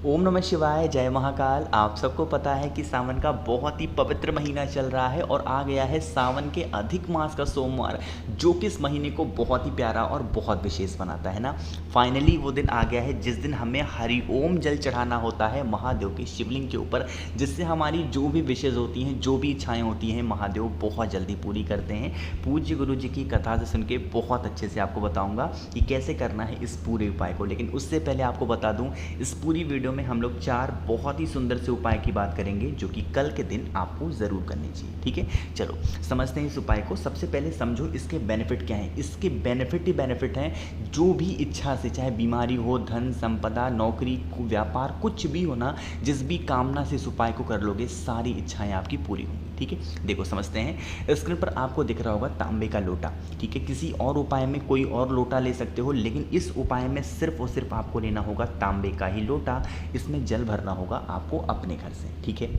ओम नमः शिवाय, जय महाकाल। आप सबको पता है कि सावन का बहुत ही पवित्र महीना चल रहा है और आ गया है सावन के अधिक मास का सोमवार, जो कि इस महीने को बहुत ही प्यारा और बहुत विशेष बनाता है ना। फाइनली वो दिन आ गया है जिस दिन हमें हरि ओम जल चढ़ाना होता है महादेव के शिवलिंग के ऊपर, जिससे हमारी जो भी विशेष होती हैं, जो भी इच्छाएँ होती हैं, महादेव बहुत जल्दी पूरी करते हैं। पूज्य गुरु जी की कथा से सुन के बहुत अच्छे से आपको बताऊँगा कि कैसे करना है इस पूरे उपाय को। लेकिन उससे पहले आपको बता दूँ, इस पूरी वीडियो में हम लोग 4 बहुत ही सुंदर से उपाय की बात करेंगे, जो कि कल के दिन आपको ज़रूर करने चाहिए। ठीक है, चलो समझते हैं इस उपाय को। सबसे पहले समझो इसके बेनिफिट क्या हैं। इसके बेनिफिट ही बेनिफिट हैं। जो भी इच्छा से, चाहे बीमारी हो, धन संपदा, नौकरी, व्यापार, कुछ भी हो ना, जिस भी कामना से इस उपाय को कर लोगे, सारी इच्छाएं आपकी पूरी होंगी। ठीक है, देखो समझते हैं। स्क्रीन पर आपको दिख रहा होगा तांबे का लोटा। ठीक है, किसी और उपाय में कोई और लोटा ले सकते हो, लेकिन इस उपाय में सिर्फ और सिर्फ आपको लेना होगा तांबे का ही लोटा। इसमें जल भरना होगा आपको अपने घर से। ठीक है,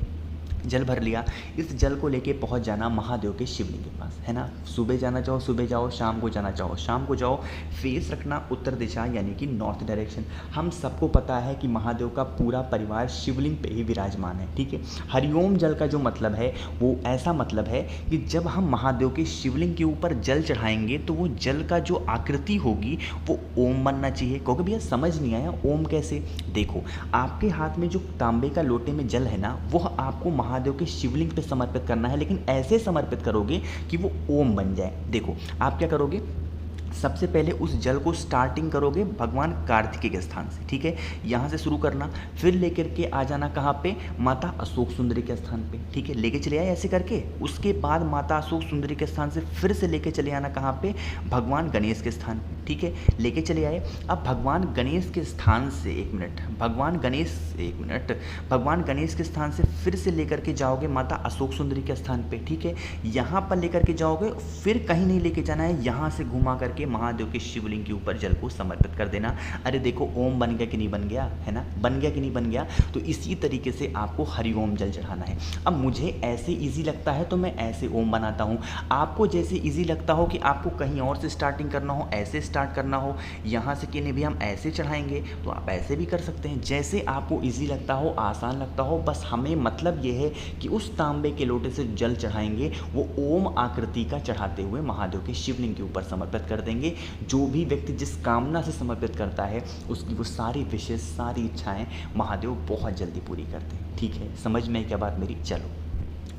जल भर लिया। इस जल को लेके पहुंच जाना महादेव के शिवलिंग के पास, है ना। सुबह जाना चाहो सुबह जाओ, शाम को जाना चाहो शाम को जाओ। फेस रखना उत्तर दिशा, यानी कि नॉर्थ डायरेक्शन। हम सबको पता है कि महादेव का पूरा परिवार शिवलिंग पे ही विराजमान है। ठीक है, हरिओम जल का जो मतलब है वो ऐसा मतलब है कि जब हम महादेव के शिवलिंग के ऊपर जल चढ़ाएंगे तो वो जल का जो आकृति होगी वो ओम बनना चाहिए। क्योंकि भैया समझ नहीं आया ओम कैसे। देखो, आपके हाथ में जो तांबे का लोटे में जल है ना, वो आपको महादेव के शिवलिंग पे समर्पित करना है, लेकिन ऐसे समर्पित करोगे कि वो ओम बन जाए। देखो आप क्या करोगे, सबसे पहले उस जल को स्टार्टिंग करोगे भगवान कार्तिकेय के स्थान से। ठीक है, यहाँ से शुरू करना, फिर लेकर के आ जाना कहाँ पे, माता अशोक सुंदरी के स्थान पे। ठीक है, लेके चले आए ऐसे करके। उसके बाद माता अशोक सुंदरी के स्थान से फिर से लेके चले आना कहाँ पे, भगवान गणेश के स्थान पे। ठीक है, लेके चले आए। अब भगवान गणेश के स्थान से भगवान गणेश के स्थान से फिर से लेकर के जाओगे माता अशोक सुंदरी के स्थान पे। ठीक है, यहाँ पर लेकर के जाओगे, फिर कहीं नहीं लेके जाना है, यहाँ से घुमा करके महादेव के शिवलिंग के ऊपर जल को समर्पित कर देना। अरे देखो ओम बन गया कि नहीं बन गया, है ना, बन गया कि नहीं बन गया। तो इसी तरीके से आपको हरि ओम जल चढ़ाना है। अब मुझे ऐसे इजी लगता है तो मैं ऐसे ओम बनाता हूँ। आपको जैसे इजी लगता हो कि आपको कहीं और से स्टार्टिंग करना हो, ऐसे स्टार्ट करना हो, यहाँ से कि नहीं भी हम ऐसे चढ़ाएंगे, तो आप ऐसे भी कर सकते हैं। जैसे आपको ईजी लगता हो, आसान लगता हो, बस हमें मतलब ये है कि उस तांबे के लोटे से जल चढ़ाएंगे, वो ओम आकृति का चढ़ाते हुए महादेव के शिवलिंग के ऊपर समर्पित कर देंगे। जो भी व्यक्ति जिस कामना से समर्पित करता है, उसकी वो सारी विशेष, सारी इच्छाएं महादेव बहुत जल्दी पूरी करते हैं। ठीक है, समझ में क्या बात मेरी। चलो,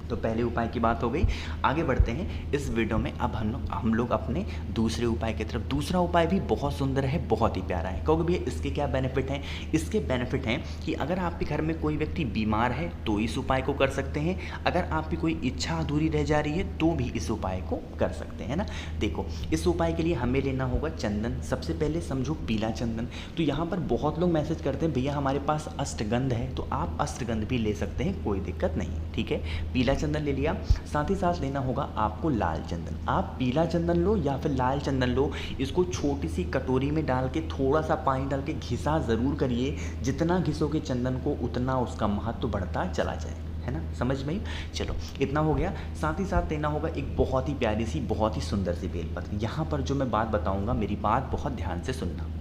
तो पहले उपाय की बात हो गई, आगे बढ़ते हैं इस वीडियो में। अब हम लोग अपने दूसरे उपाय की तरफ। दूसरा उपाय भी बहुत सुंदर है, बहुत ही प्यारा है। क्योंकि भैया इसके क्या बेनिफिट हैं। इसके बेनिफिट हैं कि अगर आपके घर में कोई व्यक्ति बीमार है तो इस उपाय को कर सकते हैं। अगर आपकी कोई इच्छा अधूरी रह जा रही है तो भी इस उपाय को कर सकते हैं ना। देखो, इस उपाय के लिए हमें लेना होगा चंदन। सबसे पहले समझो पीला चंदन। तो यहाँ पर बहुत लोग मैसेज करते हैं भैया हमारे पास अष्टगंध है, तो आप अष्टगंध भी ले सकते हैं, कोई दिक्कत नहीं। ठीक है, पीला चंदन ले लिया। साथ ही साथ लेना होगा आपको लाल चंदन। आप पीला चंदन लो या फिर लाल चंदन लो, इसको छोटी सी कटोरी में डाल के थोड़ा सा पानी डाल के घिसा ज़रूर करिए। जितना घिसोगे चंदन को उतना उसका महत्व बढ़ता चला जाए, है ना, समझ में। चलो, इतना हो गया। साथ ही साथ लेना होगा एक बहुत ही प्यारी सी, बहुत ही सुंदर सी बेलपत्र। यहाँ पर जो मैं बात बताऊँगा, मेरी बात बहुत ध्यान से सुनना।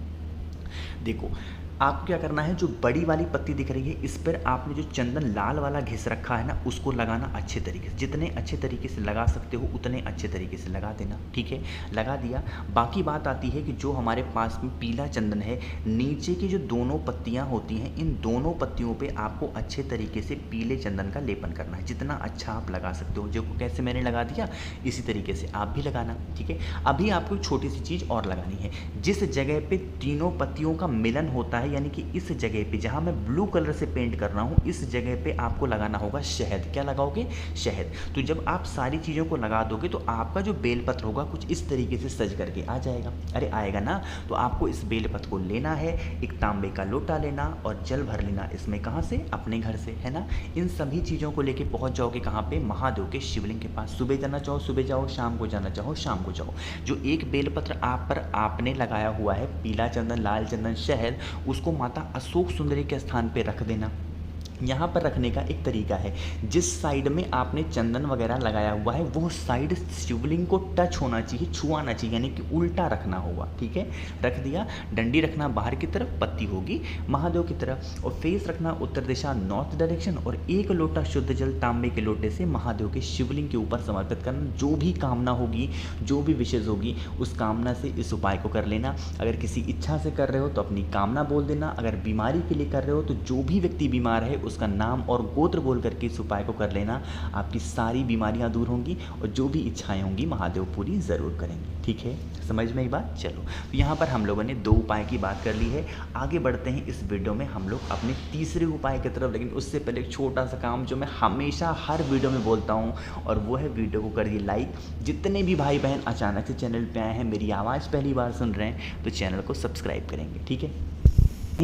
देखो, आपको क्या करना है, जो बड़ी वाली पत्ती दिख रही है, इस पर आपने जो चंदन लाल वाला घिस रखा है ना, उसको लगाना अच्छे तरीके से। जितने अच्छे तरीके से लगा सकते हो उतने अच्छे तरीके से लगा देना। ठीक है, लगा दिया। बाकी बात आती है कि जो हमारे पास में पीला चंदन है, नीचे की जो दोनों पत्तियां होती हैं, इन दोनों पत्तियों पे आपको अच्छे तरीके से पीले चंदन का लेपन करना है। जितना अच्छा आप लगा सकते हो, जो कैसे मैंने लगा दिया, इसी तरीके से आप भी लगाना। ठीक है, अभी आपको एक छोटी सी चीज़ और लगानी है। जिस जगह पे तीनों पत्तियों का मिलन होता है, यानी कि इस जगह पे जहां मैं ब्लू कलर से पेंट कर रहा हूं, इस जगह पे आपको लगाना होगा शहद। क्या लगाओगे, शहद। तो जब आप सारी चीज़ों को लगा दोगे तो आपका जो बेलपत्र होगा कुछ इस तरीके से सज करके आ जाएगा। अरे आएगा ना। तो आपको इस बेलपत्र को लेना है, एक तांबे का लोटा लेना और जल भर लेना। इसमें कहाँ से, अपने घर से, है ना। इन सभी चीज़ों को लेके पहुंच जाओगे कहाँ पे, महादेव के शिवलिंग के पास। सुबह जाना चाहो सुबह जाओ, शाम को जाना चाहो शाम को जाओ। जो एक बेलपत्र आप पर आपने लगाया हुआ है, पीला चंदन, लाल चंदन, शहद, उसको माता अशोक सुंदरी के स्थान पे रख देना। यहाँ पर रखने का एक तरीका है, जिस साइड में आपने चंदन वगैरह लगाया हुआ है वो साइड शिवलिंग को टच होना चाहिए, छुआना चाहिए, यानी कि उल्टा रखना होगा। ठीक है, रख दिया। डंडी रखना बाहर की तरफ, पत्ती होगी महादेव की तरफ, और फेस रखना उत्तर दिशा नॉर्थ डायरेक्शन, और एक लोटा शुद्ध जल तांबे के लोटे से महादेव के शिवलिंग के ऊपर समर्पित करना। जो भी कामना होगी, जो भी विशेष होगी, उस कामना से इस उपाय को कर लेना। अगर किसी इच्छा से कर रहे हो तो अपनी कामना बोल देना, अगर बीमारी के लिए कर रहे हो तो जो भी व्यक्ति बीमार है उसका नाम और गोत्र बोल करके इस उपाय को कर लेना। आपकी सारी बीमारियां दूर होंगी और जो भी इच्छाएं होंगी महादेव पूरी ज़रूर करेंगे। ठीक है, समझ में ये बात। चलो, तो यहाँ पर हम लोगों ने 2 उपाय की बात कर ली है। आगे बढ़ते हैं इस वीडियो में हम लोग अपने तीसरे उपाय की तरफ, लेकिन उससे पहले एक छोटा सा काम जो मैं हमेशा हर वीडियो में बोलता हूँ, और वो है वीडियो को करिए लाइक। जितने भी भाई बहन अचानक से चैनल पे आए हैं, मेरी आवाज़ पहली बार सुन रहे हैं, तो चैनल को सब्सक्राइब करेंगे। ठीक है,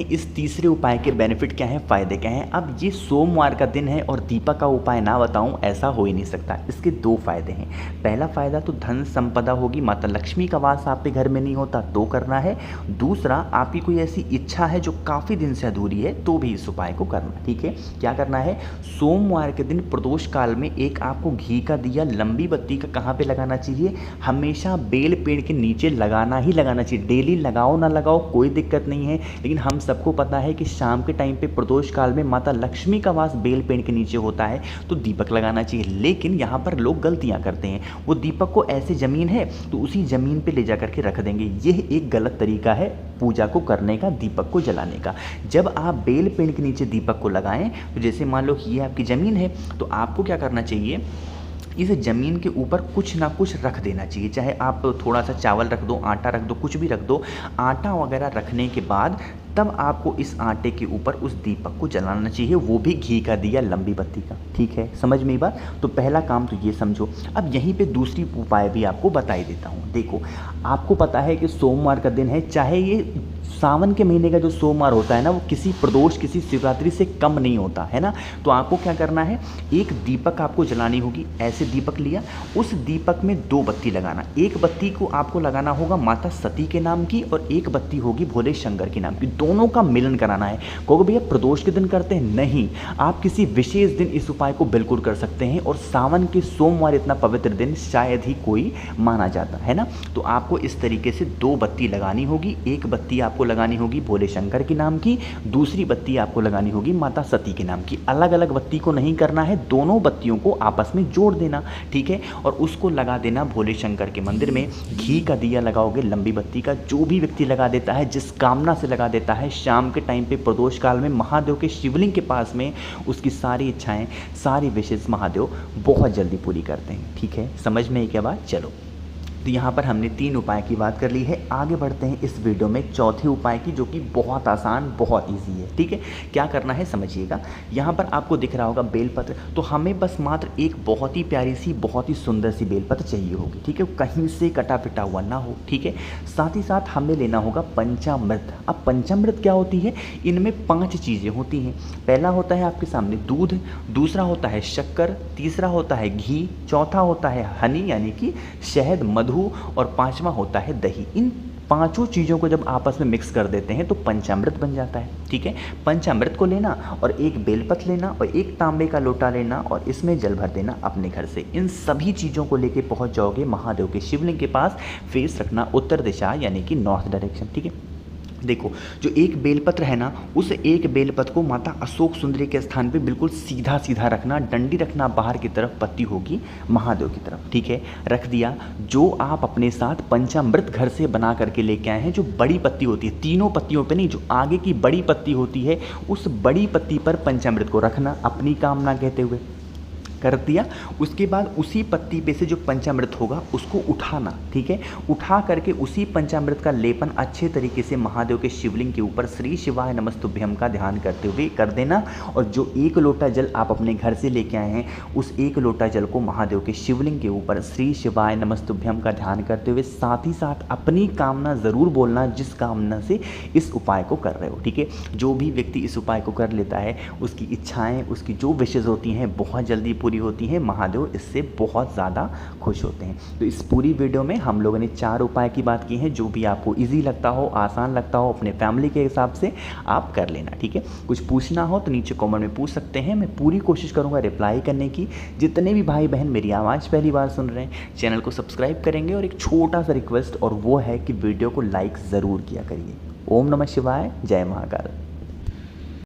इस तीसरे उपाय के बेनिफिट क्या हैं, फ़ायदे क्या हैं। अब ये सोमवार का दिन है और दीपक का उपाय ना बताऊं, ऐसा हो ही नहीं सकता। इसके 2 फायदे हैं। पहला फ़ायदा तो धन संपदा होगी, माता लक्ष्मी का वास आपके घर में नहीं होता तो करना है। दूसरा, आपकी कोई ऐसी इच्छा है जो काफ़ी दिन से अधूरी है तो भी इस उपाय को करना। ठीक है, क्या करना है, सोमवार के दिन प्रदोष काल में एक आपको घी का दिया लंबी बत्ती का कहाँ पर लगाना चाहिए, हमेशा बेल पेड़ के नीचे लगाना ही लगाना चाहिए। डेली लगाओ ना लगाओ कोई दिक्कत नहीं है, लेकिन हम सबको पता है कि शाम के टाइम पे प्रदोष काल में माता लक्ष्मी का वास बेल पेड़ के नीचे होता है, तो दीपक लगाना चाहिए। लेकिन यहाँ पर लोग गलतियाँ करते हैं, वो दीपक को ऐसे ज़मीन है तो उसी ज़मीन पे ले जा करके रख देंगे। यह एक गलत तरीका है पूजा को करने का, दीपक को जलाने का। जब आप बेल पेड़ के नीचे दीपक को लगाएं, तो जैसे मान लो ये आपकी ज़मीन है, तो आपको क्या करना चाहिए, इस ज़मीन के ऊपर कुछ ना कुछ रख देना चाहिए। चाहे आप थोड़ा सा चावल रख दो, आटा रख दो, कुछ भी रख दो। आटा वगैरह रखने के बाद तब आपको इस आटे के ऊपर उस दीपक को जलाना चाहिए, वो भी घी का दिया लंबी बत्ती का। ठीक है, समझ में ये बात। तो पहला काम तो ये समझो। अब यहीं पे दूसरी उपाय भी आपको बता ही देता हूँ। देखो, आपको पता है कि सोमवार का दिन है, चाहे ये सावन के महीने का जो सोमवार होता है ना, वो किसी प्रदोष, किसी शिवरात्रि से कम नहीं होता है ना। तो आपको क्या करना है, एक दीपक आपको जलानी होगी। ऐसे दीपक लिया, उस दीपक में 2 बत्ती लगाना। एक बत्ती को आपको लगाना होगा माता सती के नाम की, और एक बत्ती होगी भोले शंकर के नाम की। दोनों का मिलन कराना है। कहोगे भैया प्रदोष के दिन करते हैं, नहीं, आप किसी विशेष दिन इस उपाय को बिल्कुल कर सकते हैं। और सावन के सोमवार इतना पवित्र दिन शायद ही कोई माना जाता है ना। तो आपको इस तरीके से 2 बत्ती लगानी होगी। एक बत्ती आपको लगानी होगी भोले शंकर के नाम की, दूसरी बत्ती आपको लगानी होगी माता सती के नाम की। अलग अलग बत्ती को नहीं करना है, दोनों बत्तियों को आपस में जोड़ देना। ठीक है, और उसको लगा देना भोले शंकर के मंदिर में। घी का दिया लगाओगे लंबी बत्ती का। जो भी व्यक्ति लगा देता है, जिस कामना से लगा देता है, शाम के टाइम पे प्रदोष काल में महादेव के शिवलिंग के पास में, उसकी सारी इच्छाएं, सारी विशेष महादेव बहुत जल्दी पूरी करते हैं। ठीक है, समझ में आई क्या बात। चलो, तो यहाँ पर हमने 3 उपाय की बात कर ली है। आगे बढ़ते हैं इस वीडियो में चौथे उपाय की, जो कि बहुत आसान, बहुत इजी है। ठीक है, क्या करना है समझिएगा। यहाँ पर आपको दिख रहा होगा बेलपत्र, तो हमें बस मात्र एक बहुत ही प्यारी सी, बहुत ही सुंदर सी बेलपत्र चाहिए होगी। ठीक है, कहीं से कटा पिटा हुआ ना हो। ठीक है, साथ ही साथ हमें लेना होगा पंचामृत। अब पंचामृत क्या होती है, इनमें 5 चीज़ें होती हैं। पहला होता है आपके सामने दूध, दूसरा होता है शक्कर, तीसरा होता है घी, चौथा होता है हनी यानी कि शहद, मधु, और 5वां होता है दही। इन 5 चीज़ों को जब आपस में मिक्स कर देते हैं तो पंचामृत बन जाता है। ठीक है, पंचामृत को लेना और एक बेलपत्र लेना और एक तांबे का लोटा लेना और इसमें जल भर देना अपने घर से। इन सभी चीज़ों को लेके पहुंच जाओगे महादेव के शिवलिंग के पास। फेस रखना उत्तर दिशा यानी कि नॉर्थ डायरेक्शन। ठीक है, देखो, जो एक बेलपत्र है ना, उस एक बेलपत्र को माता अशोक सुंदरी के स्थान पे बिल्कुल सीधा सीधा रखना। डंडी रखना बाहर की तरफ, पत्ती होगी महादेव की तरफ। ठीक है, रख दिया। जो आप अपने साथ पंचामृत घर से बना करके लेके आए हैं, जो बड़ी पत्ती होती है, तीनों पत्तियों पे नहीं, जो आगे की बड़ी पत्ती होती है, उस बड़ी पत्ती पर पंचामृत को रखना अपनी कामना कहते हुए। कर दिया। उसके बाद उसी पत्ती पे से जो पंचामृत होगा उसको उठाना। ठीक है, उठा करके उसी पंचामृत का लेपन अच्छे तरीके से महादेव के शिवलिंग के ऊपर श्री शिवाय नमस्तुभ्यम का ध्यान करते हुए कर देना। और जो 1 लोटा जल आप अपने घर से लेके आए हैं, उस 1 लोटा जल को महादेव के शिवलिंग के ऊपर श्री शिवाय नमस्तुभ्यम का ध्यान करते हुए साथ ही साथ अपनी कामना ज़रूर बोलना, जिस कामना से इस उपाय को कर रहे हो। ठीक है, जो भी व्यक्ति इस उपाय को कर लेता है, उसकी इच्छाएँ, उसकी जो विशेष होती हैं बहुत जल्दी पूरी पूरी होती हैं, महादेव इससे बहुत ज़्यादा खुश होते हैं। तो इस पूरी वीडियो में हम लोगों ने 4 उपाय की बात की है, जो भी आपको ईजी लगता हो, आसान लगता हो, अपने फैमिली के हिसाब से आप कर लेना, ठीक है। कुछ पूछना हो तो नीचे कमेंट में पूछ सकते हैं, मैं पूरी कोशिश करूँगा रिप्लाई करने की। जितने भी भाई बहन मेरी आवाज़ पहली बार सुन रहे हैं, चैनल को सब्सक्राइब करेंगे, और एक छोटा सा रिक्वेस्ट, और वो है कि वीडियो को लाइक ज़रूर किया करिए। ओम नमः शिवाय, जय महाकाल।